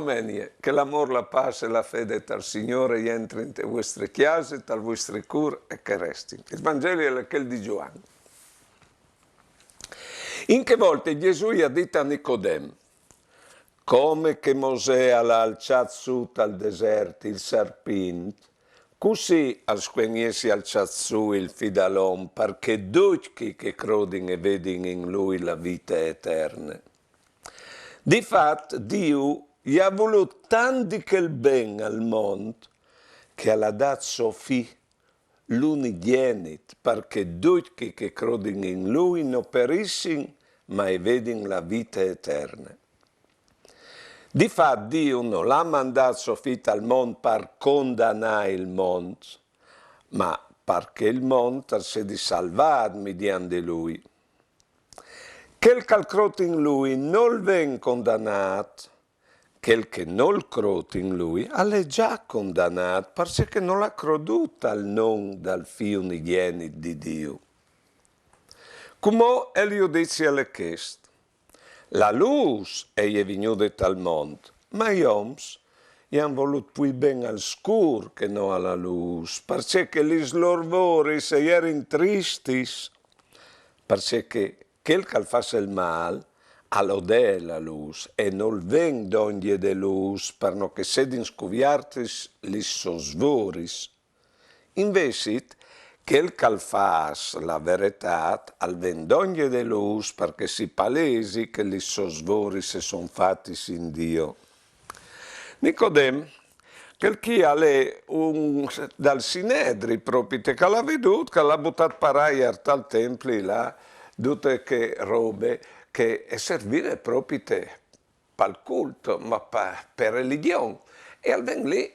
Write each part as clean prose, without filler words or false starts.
domenie, che l'amor, la pace e la fede dal Signore entri in le vostre chiese, dal vostre cure e che resti. Il Vangelo è quel di Giovanni. In che volte Gesù ha detto a Nicodem, come che Mosè ha alzato su dal deserto il serpente, così ha squegnesi alzato su il fidalon, perché tutti che credono e vedono in lui la vita eterna. Difatti, Dio gli ha voluto tanto quel bene al mondo, che ha dato suo figlio, l'unigenito, perché tutti che credono in lui non periscono, ma vedono la vita eterna. Difatti, Dio non l'ha mandato suo figlio al mondo per condannare il mondo, ma perché il mondo si è salvato mediante lui. Quel che crede in lui non viene condannato, quel che non crede in lui è già condannato, perché non ha creduto al nome del figlio unigenito di Dio. Come Elio dice alle chiesto, la luce è venuta al mondo, ma gli uomini hanno voluto più bene al scuro che non alla luce, perché gli loro erano tristi, perché quel che fa il male all'odè la luce e non viene d'ogni de luce per non che sedin scuviartis li sosvoris. Invece, quel che fa la verità al ven d'ogni de luce perché si palesi che li sosvoris sono fatti in Dio. Nicodem, quel che è dal Sinedri proprio, che l'ha veduto, che l'ha buttato paraier al tempio là, tutte che robe che servire proprio per il culto, ma per religione. E al ben lì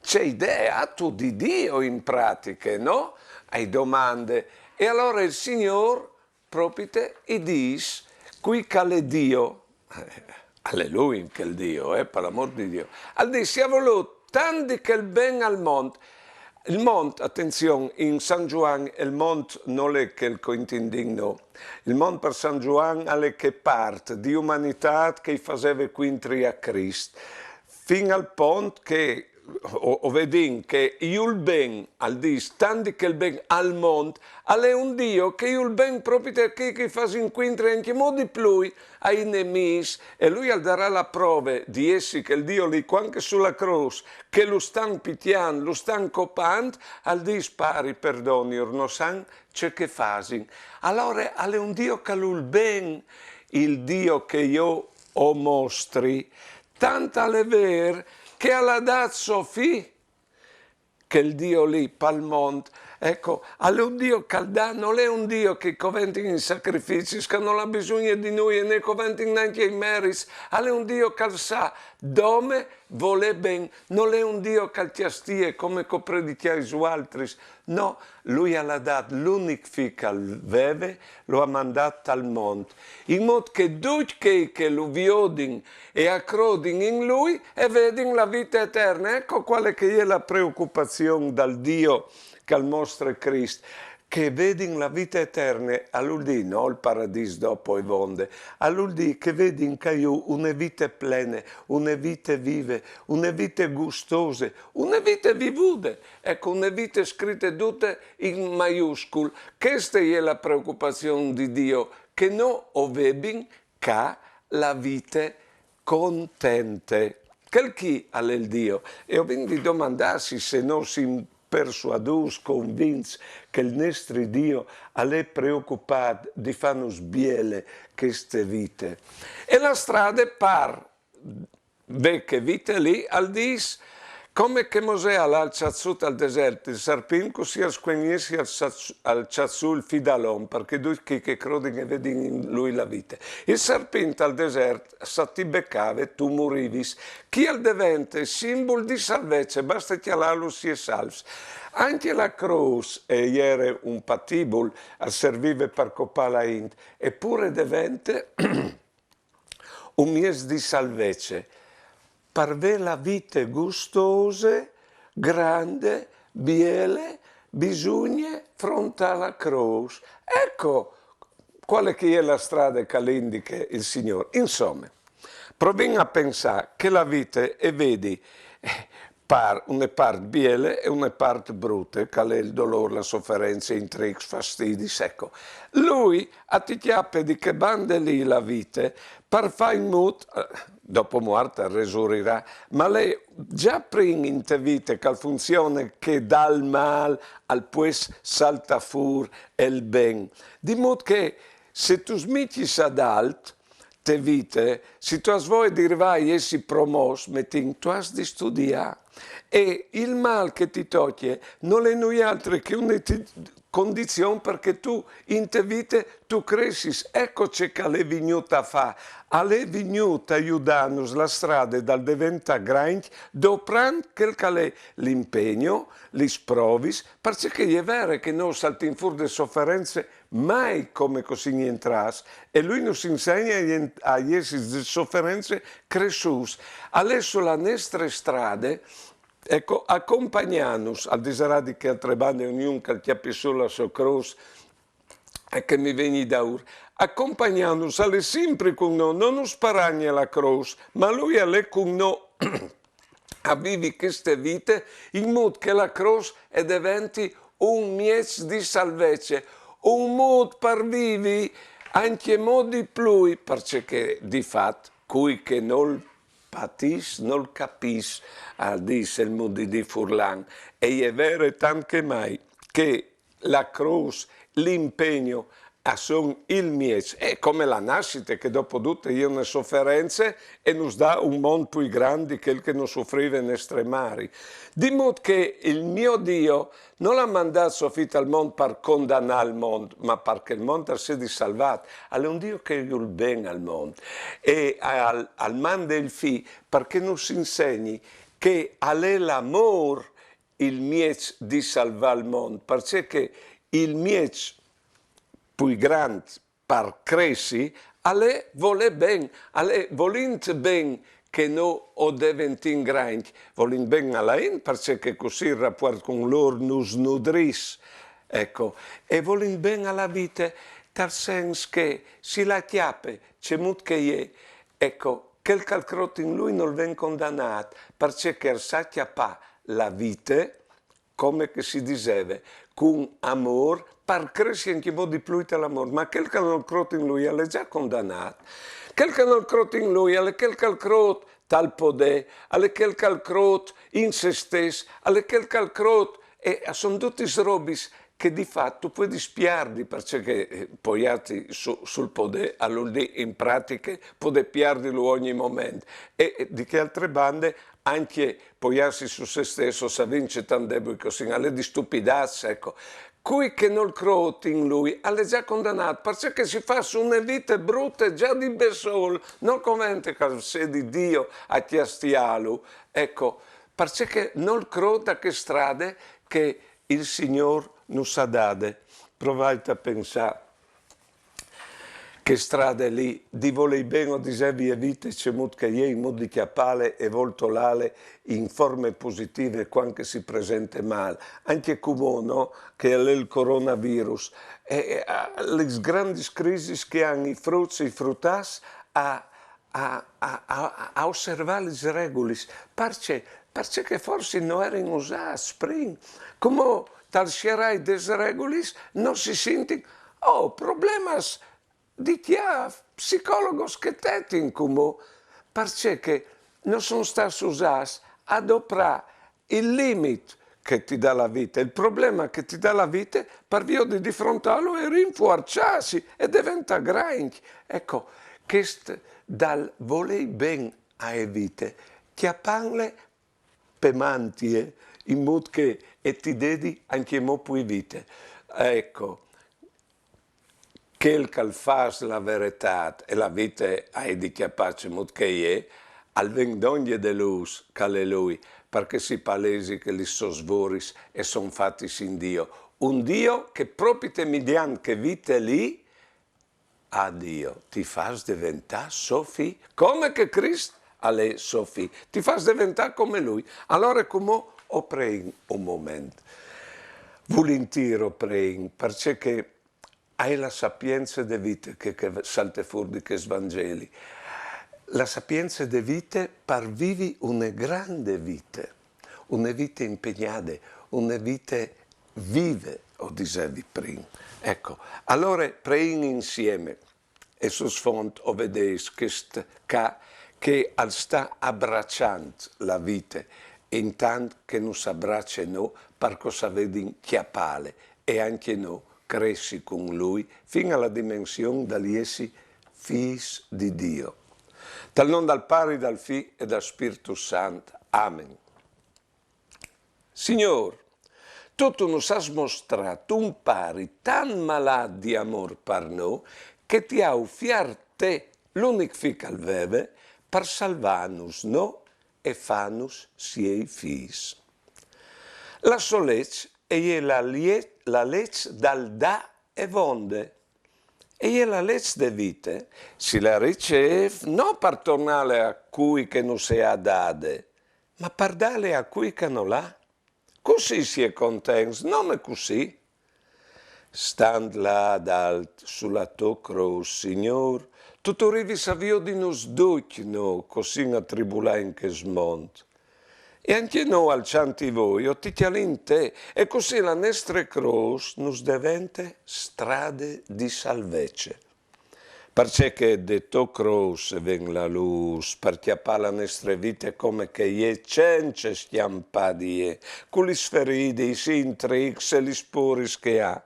c'è idea tu di Dio in pratica, no? Hai domande. E allora il Signore proprio e dice, qui che è Dio, alleluia che è il Dio, per l'amor di Dio, al dice, si è voluto tanto che il bene al mondo. Il mondo, attenzione, in San Giovanni il mondo non è che il cointindigno, il mondo per San Giovanni è che parte di umanità che faceva quintri a Cristo, fino al punto che o vedin che il ben al dis tanto che il ben al mondo è un Dio che il ben proprio che fa inquintre anche modi più ai nemici e lui darà la prova di essi che il Dio lì anche sulla croce che lo stan pitiando, lo stan copando al dis pari perdoni or non san c'è che fasin allora è un Dio che il ben il Dio che io ho mostri tanto è vero che ha dato suo figlio, che il Dio lì, pal mondo, ecco, è un Dio che dà, non è un Dio che coventi in sacrifici, che non ha bisogno di noi e ne coventi neanche i meriti, è un Dio che sa dove vuole bene, non è un Dio che ti astie come predichiai su altri, no, lui ha dato l'unico figlio che aveva, lo ha mandato al mondo, in modo che tutti che lo vedono e accrodono in lui e vedono la vita eterna. Ecco quale che è la preoccupazione dal Dio che mostra Cristo, che vedono la vita eterna, all'udì, non il paradiso dopo i vonde, all'udì che vedono che io una vita plena, una vita viva, una vita gustosa, una vita vivuta, ecco, una vita scritta tutta in maiuscolo. Questa è la preoccupazione di Dio, che non vedono che la vita contente. Quel chi è il Dio? E ho vinto di domandarsi se non si persuadus, convince che il nostro Dio è preoccupato di farnos biele queste vite. E la strada par vecchie vite lì al dis come che Mosè ha alzato al deserto il serpente, così ha squegnesi al ciazzu il fidalon, perché tutti che credono e vedono in lui la vita. Il serpente al deserto, se ti beccava, tu morivis. Chi al diventa simbolo di salvezza, basta chiamarlo si è salvo. Anche la croce era un patibolo, serviva per copare la int, eppure diventa un mies di salvezza. Per avere la vita gustosa, grande, biele, bisogna fronte alla croce. Ecco quale che è la strada che indica il Signore. Insomma, proviamo a pensare che la vita è, vedi, una parte biele e una parte brutte, che è il dolore, la sofferenza, intrighi, fastidi, ecco. Lui a ti chiappe di che bande lì la vita, per fare in modo, dopo morte resurrirà, ma lei già prima in te vita che funziona che dal mal al pues salta fur il ben, di modo che se tu smitti ad alt, te vite, se tu vuoi dire vai essi promos, metti tu has di studiare. E il mal che ti toglie non è noi altri che una condizione perché tu in te vite tu cresci. Ecco ciò che è venuta a fare. È venuta a aiutarci la strada dal diventare grande, dopo che è l'impegno, gli sprovis, perché è vero che noi saltiamo fuori le sofferenze mai come così nientras, e lui ci insegna a essere sofferenze cresciute. Adesso la nostra strada, ecco, accompagniamoci, al di là di che altre bande ognuno che chiappi sulla sua croce e che mi vieni da ur, accompagniamoci, alle sempre con noi, non nos sparagna la croce, ma lui è con noi a vivi queste vite in modo che la croce diventi un miez di salvezza, un modo per vivi anche modi più, perché di fatto, cui che non patis, non capis, dice il modo di Furlan, e è vero tanto mai che la croce, l'impegno, sono il miez, è come la nascita che dopo tutte le sofferenze e nos dà un mondo più grande che il che non soffriva in estremari. Di modo che il mio Dio non l'ha mandato soffitto al mondo per condannare il mondo, ma perché il mondo si è salvato. È un Dio che vuole bene al mondo. E al manda il figlio perché non si insegni che è l'amore il miez di salvare il mondo, perché il miez più grande per crescere, alle vuole bene, alle volente bene che noi o diventi grandi, volente bene alla in, perché così il rapporto con loro nos nudrisce, ecco, e volente bene alla vita, nel senso che se la chiappe c'è molto che è, ecco, quel calcrotto in lui non viene condannato, perché sa chiappare la vita, come che si diceva, con amore, per crescere anche un po' di più l'amore, ma quel che non crotta in lui è già condannato. Quel che non crotta in lui è quel che crotta tal potere, è quel che crotta in se stesso, è quel che crotta, e sono tutti robi che di fatto puoi dispiardi, perché poi sul potere, allora in pratica puoi piardirlo ogni momento. E di che altre bande anche poiarsi su se stesso, se vince tan debole così, alle di stupidazze, ecco. Cui che non croti in lui, è già condannato, perché si fa su una vita brutta già di besol, non convente che se di Dio a chiastialo, ecco, perché non crota che strade che il Signore non sa dare. Provate a pensare che strade lì, di volei bene o dicevi e vite c'è molto che è in modo di chiappale e volto l'ale in forme positive quando si presenta male. Anche come no, che è il coronavirus, le grandi crisi che hanno i frutti e i fruttas a osservare le regole, perché forse non erano usate prima. Come tal scerai des regole non si sente, oh, problemas di chi ha psicólogos che tetin come, perché non sono stati usati ad operare il limite che ti dà la vita, il problema che ti dà la vita, per via di affrontarlo e rinforciarsi e diventa grande. Ecco, questo dal voler ben a vite, chiappanle pemantie, in modo che e ti dedi anche mo più vite. Ecco, quel che fa la verità e la vita è di chiapparci mod che è, al vendoglie de luz, che è lui, perché si palesi che li sosvoris e son fatti in Dio. Un Dio che proprio te mediante che vite lì, a Dio ti fa diventare Sofì, come che Cristo è Sofì, ti fa diventare come lui. Allora come o prego un momento, volentieri prego, perché hai la sapienza di vita che salta fuori di che Vangeli. la sapienza de vite par vivi una grande vite impegnate, una vite vive, o dicevi prima. Ecco, allora prein insieme, e su sfond o vedeis che al sta abbracciando la vite, intanto che non si abbraccia no, per cosa vedi chiappale, e anche no, cresci con lui, fino alla dimensione dagli essi fis di Dio. Dal non dal pari, dal Fi e dal Spirito Santo. Amen. Signor, tu nos has mostrato un pari tan malat di amor per noi che ti ha uffiar te l'unic fic al veve per salvarnos no e fanus siei fis. La solec è la lec dal da e vonde. E la legge de vite si la riceve non per tornare a cui che non si ha date, ma per dare a cui che non l'ha. Così si è contenti, non è così. Stand là d'alt sulla tua croce, Signor, tu arrivi savio di nos duci, no, così a tribulare in che smonto. E anche noi alcianti voi, o ti chialin te, e così la nostra croce nos diventa strade di salvezza. Perché che de to croce ven la luce, per chiappare la nostra vita come che è cence stiampadi, con le sferide, i sintrix e gli spori che ha.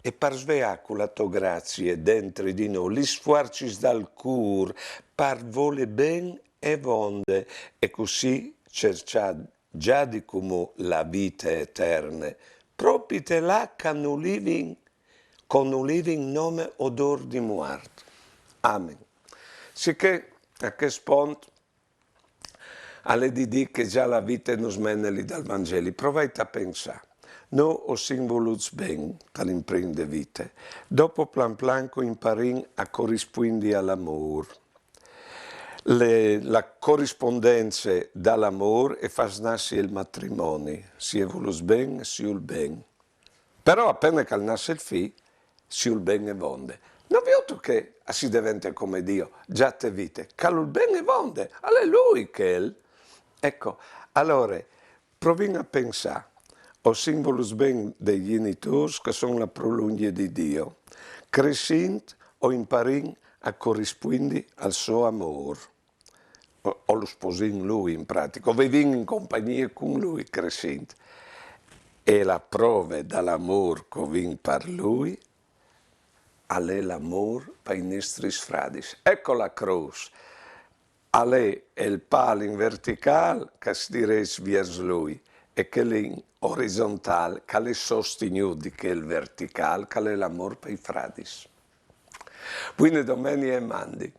E per svegliare con la tua grazia dentro di noi, gli sforzi dal cur, per vole ben e vonde, e così cercare già di come la vita eterna, proprio te là con un living nome odor di morte. Amen. Sicché a che spunto alle di che già la vita non smeneli dal Vangelo, provate a pensare. No o simboluz ben per imprende vita. Dopo plan plan imparin a corrispondere all'amore. La corrispondenza dall'amore e fa nascere il matrimonio, si volus ben, si ul ben. Però appena che nasce il figlio, si ul ben e vonde. Non vi ho che si diventa come Dio, già te vite, che il ben e vonde, alleluia che. Ecco, allora, proviamo a pensare, o simbolus ben dei genitori che sono la prolungia di Dio, crescendo o imparin a corrispondere al suo amore. O lo sposin lui in pratica, o vivin in compagnia con lui crescendo. E la prova dall'amore che vin per lui, è l'amore per i nostri frati. Ecco la croce. È il palo in verticale che si dirige verso lui e che in orizzontale che è sostenuto di che il verticale che è l'amore per i frati. Buone domeniche e mandi.